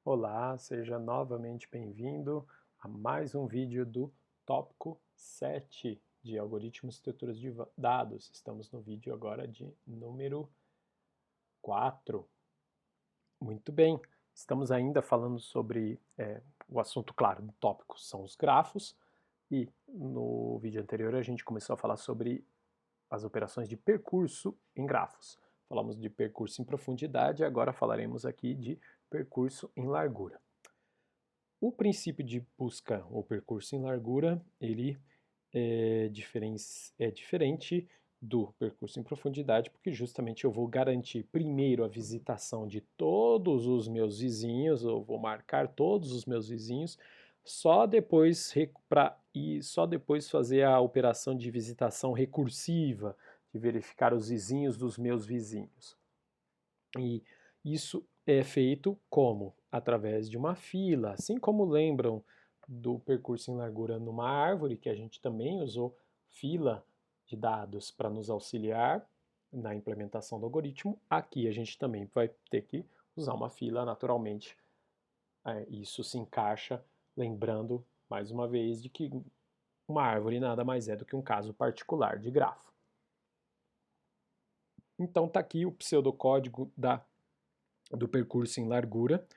Olá, seja novamente bem-vindo a mais um vídeo do tópico 7 de algoritmos e estruturas de dados. Estamos no vídeo agora de número 4. Muito bem, estamos ainda falando sobre o assunto, claro, do tópico são os grafos, e no vídeo anterior a gente começou a falar sobre as operações de percurso em grafos. Falamos de percurso em profundidade, agora falaremos aqui de percurso em largura. O princípio de busca ou percurso em largura, ele é diferente do percurso em profundidade, porque justamente eu vou garantir primeiro a visitação de todos os meus vizinhos, eu vou marcar todos os meus vizinhos, só depois fazer a operação de visitação recursiva, de verificar os vizinhos dos meus vizinhos. E isso é feito como? Através de uma fila, assim como lembram do percurso em largura numa árvore, que a gente também usou fila de dados para nos auxiliar na implementação do algoritmo, aqui a gente também vai ter que usar uma fila naturalmente. Isso se encaixa, lembrando mais uma vez de que uma árvore nada mais é do que um caso particular de grafo. Então está aqui o pseudocódigo do percurso em largura.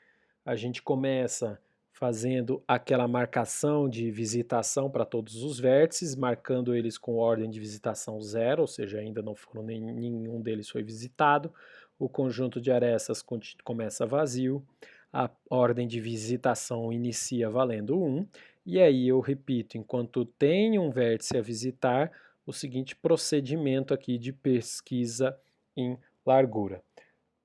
A gente começa fazendo aquela marcação de visitação para todos os vértices, marcando eles com ordem de visitação 0, ou seja, ainda não foram nenhum deles foi visitado. O conjunto de arestas começa vazio, a ordem de visitação inicia valendo 1, e aí eu repito, enquanto tem um vértice a visitar, o seguinte procedimento aqui de pesquisa em largura.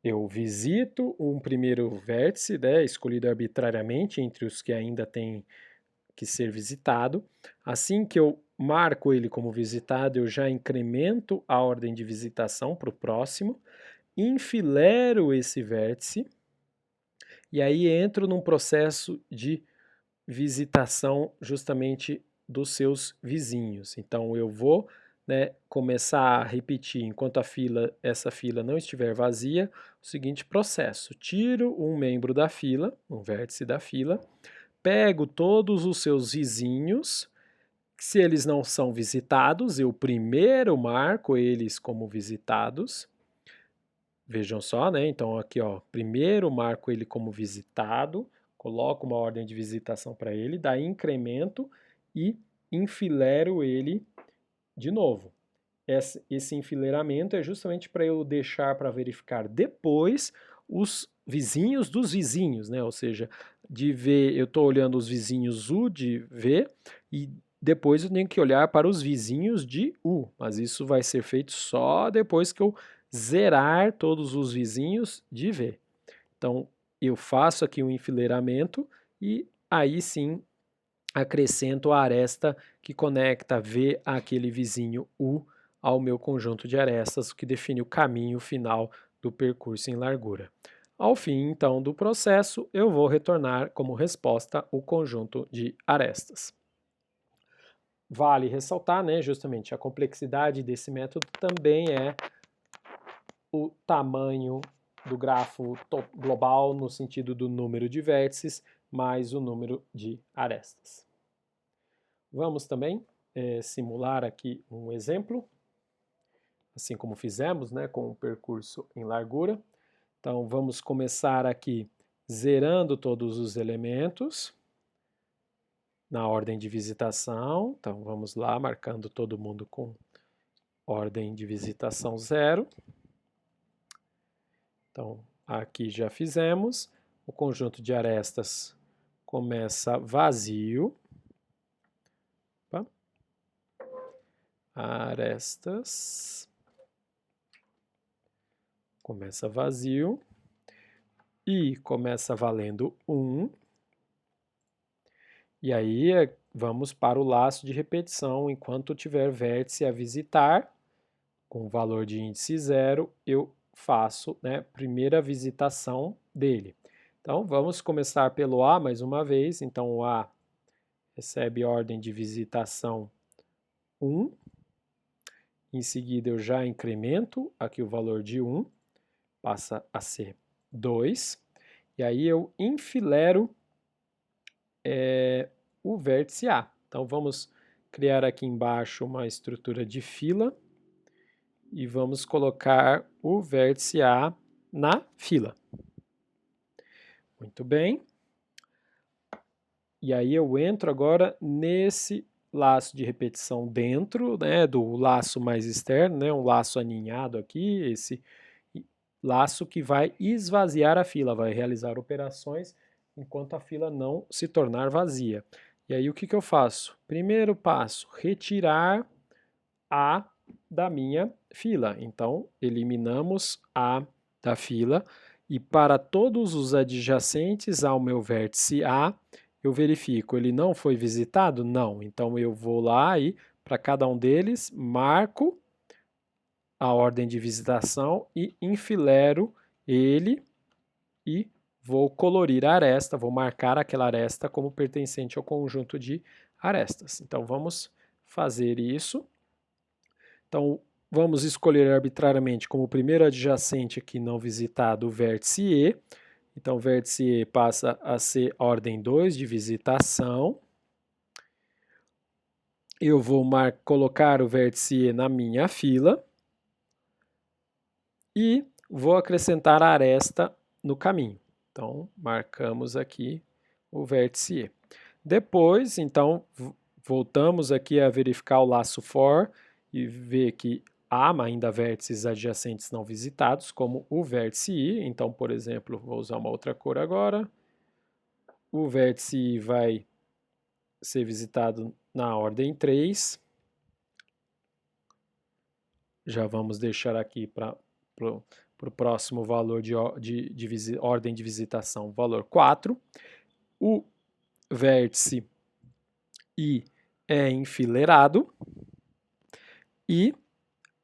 Eu visito um primeiro vértice, né, escolhido arbitrariamente entre os que ainda têm que ser visitado. Assim que eu marco ele como visitado, eu já incremento a ordem de visitação para o próximo, enfilero esse vértice e aí entro num processo de visitação justamente dos seus vizinhos. Então eu vou, né, começar a repetir enquanto essa fila não estiver vazia, o seguinte processo: tiro um membro da fila, um vértice da fila, pego todos os seus vizinhos, se eles não são visitados, eu primeiro marco eles como visitados. Vejam só, né? Então aqui, ó, primeiro marco ele como visitado, coloco uma ordem de visitação para ele, daí incremento e enfilero ele de novo. Esse enfileiramento é justamente para eu deixar para verificar depois os vizinhos dos vizinhos, né? Ou seja, de V eu estou olhando os vizinhos U de V e depois eu tenho que olhar para os vizinhos de U, mas isso vai ser feito só depois que eu zerar todos os vizinhos de V. Então eu faço aqui um enfileiramento e aí sim acrescento a aresta que conecta V àquele vizinho U ao meu conjunto de arestas, o que define o caminho final do percurso em largura. Ao fim, então, do processo, eu vou retornar como resposta o conjunto de arestas. Vale ressaltar, né, justamente, a complexidade desse método também é o tamanho do grafo global, no sentido do número de vértices, mais o número de arestas. Vamos também simular aqui um exemplo, assim como fizemos, né, com o percurso em largura. Então, vamos começar aqui zerando todos os elementos na ordem de visitação. Então, vamos lá, marcando todo mundo com ordem de visitação 0. Então, aqui já fizemos. O conjunto de arestas começa vazio. Opa. Arestas. Começa vazio. E começa valendo 1. E aí vamos para o laço de repetição. Enquanto tiver vértice a visitar, com valor de índice 0, eu faço, né, primeira visitação dele. Então vamos começar pelo A mais uma vez. Então o A recebe ordem de visitação 1. Em seguida eu já incremento aqui o valor de 1, passa a ser 2. e aí eu enfilero o vértice A. Então vamos criar aqui embaixo uma estrutura de fila e vamos colocar o vértice A na fila. Muito bem. E aí eu entro agora nesse laço de repetição dentro, né, do laço mais externo, né, um laço aninhado aqui, esse laço que vai esvaziar a fila, vai realizar operações enquanto a fila não se tornar vazia. E aí o que eu faço? Primeiro passo, retirar A da minha fila. Então, eliminamos A da fila e para todos os adjacentes ao meu vértice A, eu verifico, ele não foi visitado? Não. Então, eu vou lá e para cada um deles, marco a ordem de visitação e enfilero ele e vou colorir a aresta, vou marcar aquela aresta como pertencente ao conjunto de arestas. Então, vamos fazer isso. Então, vamos escolher arbitrariamente como primeiro adjacente aqui não visitado o vértice E. Então, o vértice E passa a ser ordem 2 de visitação. Eu vou colocar o vértice E na minha fila e vou acrescentar a aresta no caminho. Então, marcamos aqui o vértice E. Depois, então, voltamos aqui a verificar o laço for e ver que há ainda vértices adjacentes não visitados, como o vértice I. Então, por exemplo, vou usar uma outra cor agora. O vértice I vai ser visitado na ordem 3. Já vamos deixar aqui para o próximo valor de ordem de visitação, valor 4. O vértice I é enfileirado e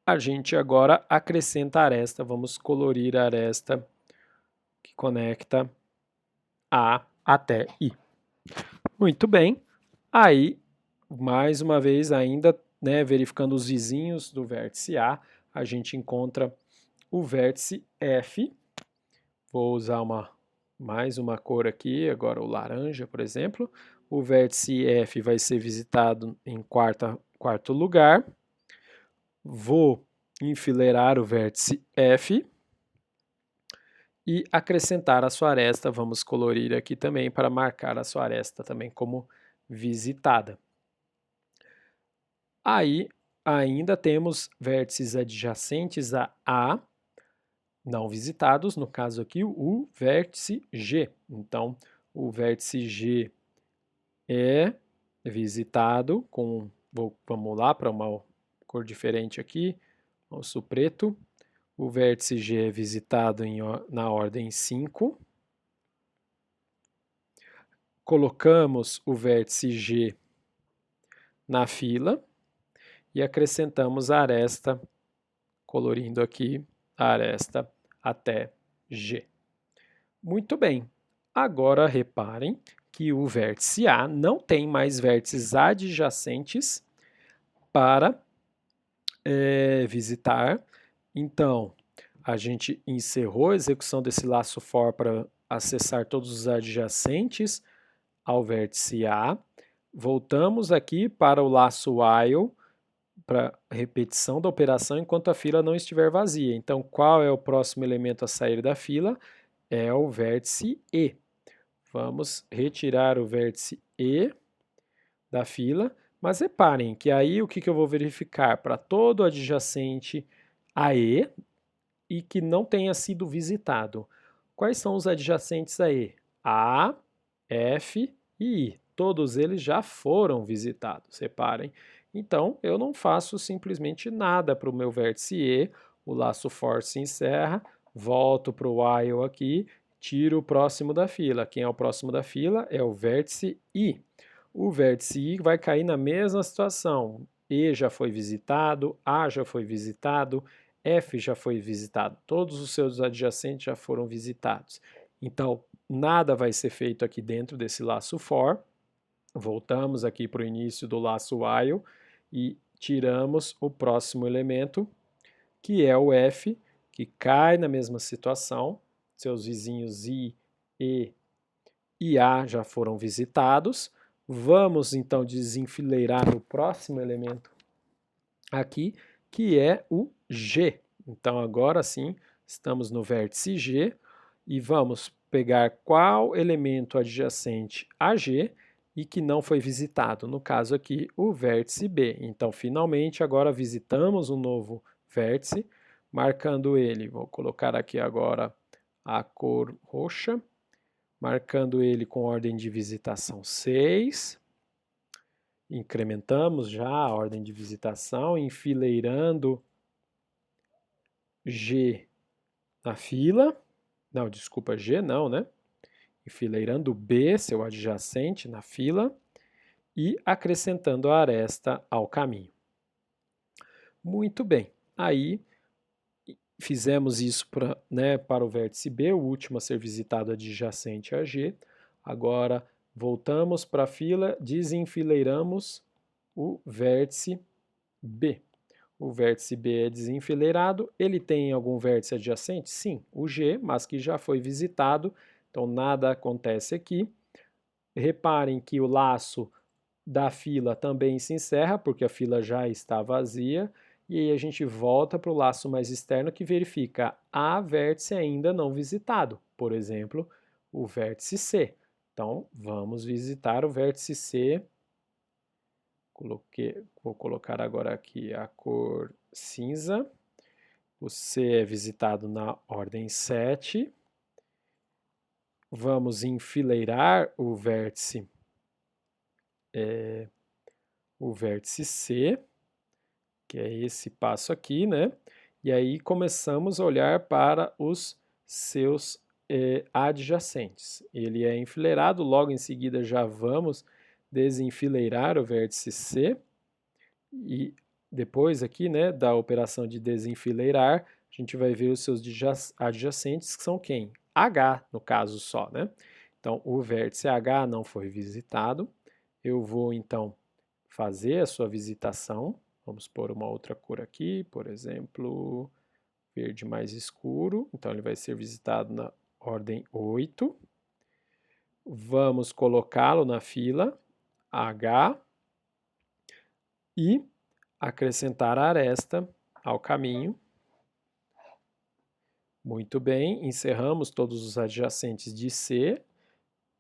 a gente agora acrescenta a aresta, vamos colorir a aresta que conecta A até I. Muito bem, aí, mais uma vez, ainda verificando os vizinhos do vértice A, a gente encontra o vértice F. Vou usar mais uma cor aqui, agora o laranja, por exemplo. O vértice F vai ser visitado em quarto lugar. Vou enfileirar o vértice F e acrescentar a sua aresta. Vamos colorir aqui também para marcar a sua aresta também como visitada. Aí ainda temos vértices adjacentes a A, não visitados, no caso aqui o vértice G. Então, o vértice G é visitado com, vamos lá para uma cor diferente aqui, o preto. O vértice G é visitado na ordem 5. Colocamos o vértice G na fila e acrescentamos a aresta, colorindo aqui a aresta até G. Muito bem. Agora reparem que o vértice A não tem mais vértices adjacentes para visitar. Então, a gente encerrou a execução desse laço for para acessar todos os adjacentes ao vértice A. Voltamos aqui para o laço while, para repetição da operação enquanto a fila não estiver vazia. Então, qual é o próximo elemento a sair da fila? É o vértice E. Vamos retirar o vértice E da fila, mas reparem que aí o que eu vou verificar? Para todo adjacente a E e que não tenha sido visitado. Quais são os adjacentes a E? A, F e I. Todos eles já foram visitados, reparem. Então, eu não faço simplesmente nada para o meu vértice E, o laço for se encerra, volto para o while aqui, tiro o próximo da fila. Quem é o próximo da fila? É o vértice I. O vértice I vai cair na mesma situação. E já foi visitado, A já foi visitado, F já foi visitado. Todos os seus adjacentes já foram visitados. Então, nada vai ser feito aqui dentro desse laço for. Voltamos aqui para o início do laço while e tiramos o próximo elemento, que é o F, que cai na mesma situação. Seus vizinhos I E e A já foram visitados. Vamos então desenfileirar o próximo elemento aqui, que é o G. Então agora sim, estamos no vértice G e vamos pegar qual elemento adjacente a G e que não foi visitado, no caso aqui o vértice B. Então finalmente agora visitamos um novo vértice, marcando ele, vou colocar aqui agora a cor roxa, marcando ele com ordem de visitação 6. Incrementamos já a ordem de visitação, enfileirando G na fila. Não, desculpa, G não, né? Enfileirando B, seu adjacente, na fila. E acrescentando a aresta ao caminho. Muito bem. Aí fizemos isso para o vértice B, o último a ser visitado adjacente a G. Agora voltamos para a fila, desenfileiramos o vértice B. O vértice B é desenfileirado, ele tem algum vértice adjacente? Sim, o G, mas que já foi visitado, então nada acontece aqui. Reparem que o laço da fila também se encerra, porque a fila já está vazia, e aí a gente volta para o laço mais externo que verifica a vértice ainda não visitado, por exemplo, o vértice C. Então, vamos visitar o vértice C. Vou colocar agora aqui a cor cinza. O C é visitado na ordem 7. Vamos enfileirar o vértice C, que é esse passo aqui, né? E aí começamos a olhar para os seus adjacentes. Ele é enfileirado, logo em seguida já vamos desenfileirar o vértice C e depois aqui, né, da operação de desenfileirar, a gente vai ver os seus adjacentes, que são quem? H, no caso só, né? Então, o vértice H não foi visitado. Eu vou, então, fazer a sua visitação. Vamos pôr uma outra cor aqui, por exemplo, verde mais escuro. Então, ele vai ser visitado na ordem 8. Vamos colocá-lo na fila H e acrescentar a aresta ao caminho. Muito bem, encerramos todos os adjacentes de C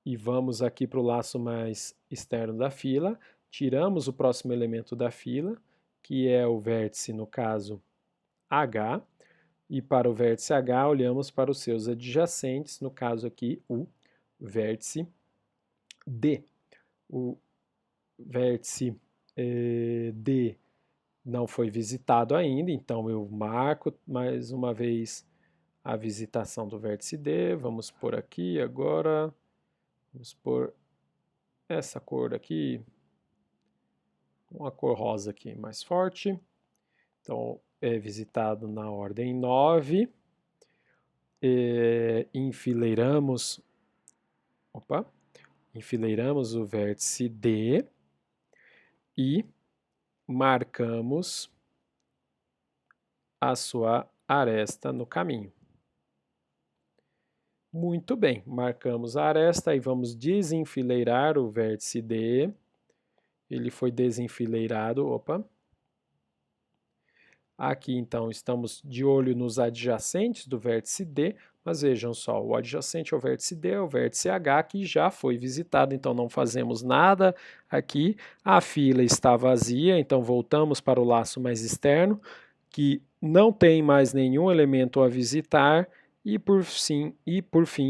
e vamos aqui para o laço mais externo da fila. Tiramos o próximo elemento da fila, que é o vértice, no caso, H, e para o vértice H olhamos para os seus adjacentes, no caso aqui o vértice D. O vértice D não foi visitado ainda, então eu marco mais uma vez a visitação do vértice D. Vamos por aqui agora, vamos por essa cor aqui, uma cor rosa aqui mais forte. Então, é visitado na ordem 9. Enfileiramos o vértice D e marcamos a sua aresta no caminho. Muito bem, marcamos a aresta e vamos desenfileirar o vértice D. Ele foi desenfileirado, Aqui, então, estamos de olho nos adjacentes do vértice D, mas vejam só, o adjacente ao vértice D é o vértice H, que já foi visitado, então não fazemos nada aqui. A fila está vazia, então voltamos para o laço mais externo, que não tem mais nenhum elemento a visitar, e por fim,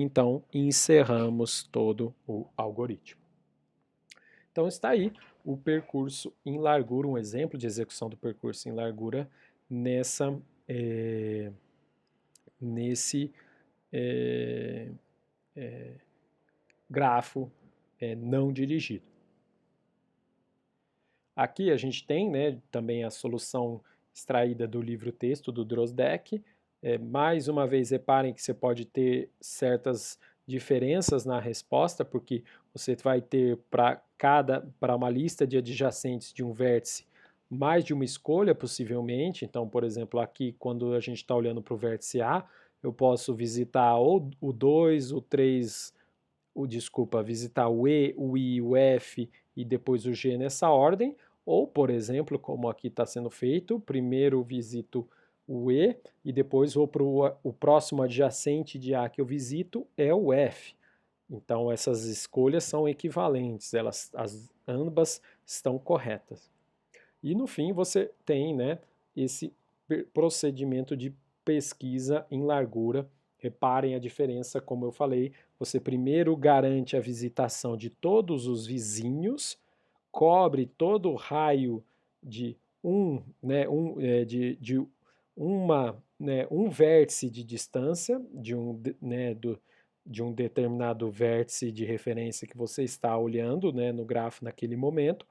então, encerramos todo o algoritmo. Então está aí o percurso em largura, um exemplo de execução do percurso em largura nesse grafo não dirigido. Aqui a gente tem, né, também a solução extraída do livro-texto do Drozdek. Mais uma vez, reparem que você pode ter certas diferenças na resposta, porque você vai ter para uma lista de adjacentes de um vértice mais de uma escolha, possivelmente. Então, por exemplo, aqui, quando a gente está olhando para o vértice A, eu posso visitar ou o 2, o 3 visitar o E, o I, o F e depois o G nessa ordem, ou, por exemplo, como aqui está sendo feito, primeiro visito o E e depois vou para o próximo adjacente de A que eu visito é o F. Então essas escolhas são equivalentes, ambas estão corretas. E no fim você tem, né, esse procedimento de pesquisa em largura. Reparem a diferença, como eu falei, você primeiro garante a visitação de todos os vizinhos, cobre todo o raio de um vértice de distância de um determinado vértice de referência que você está olhando, né, no grafo naquele momento.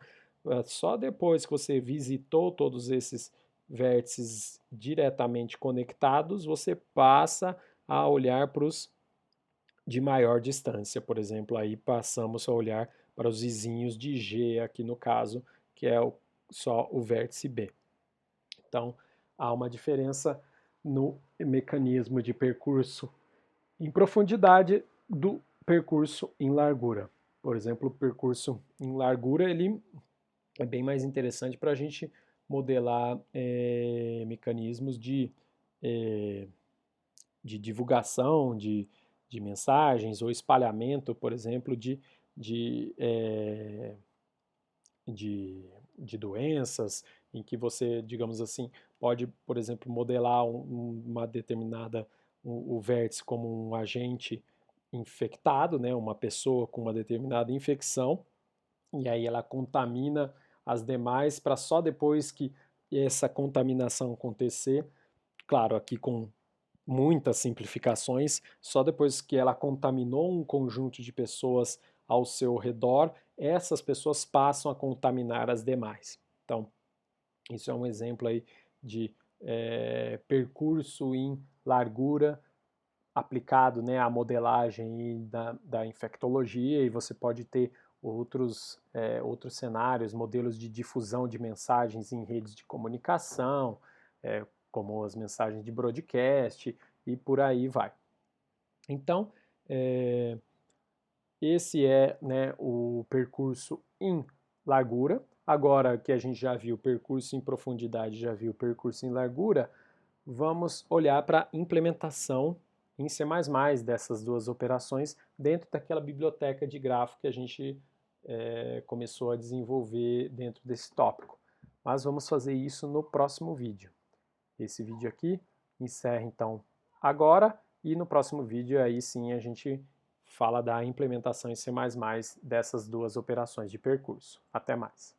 Só depois que você visitou todos esses vértices diretamente conectados, você passa a olhar para os de maior distância. Por exemplo, aí passamos a olhar para os vizinhos de G, aqui no caso, que é só o vértice B. Então, há uma diferença no mecanismo de percurso em profundidade do percurso em largura. Por exemplo, o percurso em largura ele é bem mais interessante para a gente modelar mecanismos de divulgação de mensagens ou espalhamento, por exemplo, de, é, de doenças, em que você, digamos assim, pode, por exemplo, modelar uma determinada, o vértice como um agente infectado, né, uma pessoa com uma determinada infecção, e aí ela contamina as demais para só depois que essa contaminação acontecer, claro, aqui com muitas simplificações, só depois que ela contaminou um conjunto de pessoas ao seu redor, essas pessoas passam a contaminar as demais. Então, isso é um exemplo aí de percurso em largura aplicado, né, à modelagem da infectologia, e você pode ter outros cenários, modelos de difusão de mensagens em redes de comunicação, como as mensagens de broadcast, e por aí vai. Então, esse é, né, o percurso em largura. Agora que a gente já viu o percurso em profundidade, já viu o percurso em largura, vamos olhar para a implementação em C++ dessas duas operações dentro daquela biblioteca de grafo que a gente começou a desenvolver dentro desse tópico. Mas vamos fazer isso no próximo vídeo. Esse vídeo aqui encerra então agora, e no próximo vídeo aí sim a gente fala da implementação em C++ dessas duas operações de percurso. Até mais!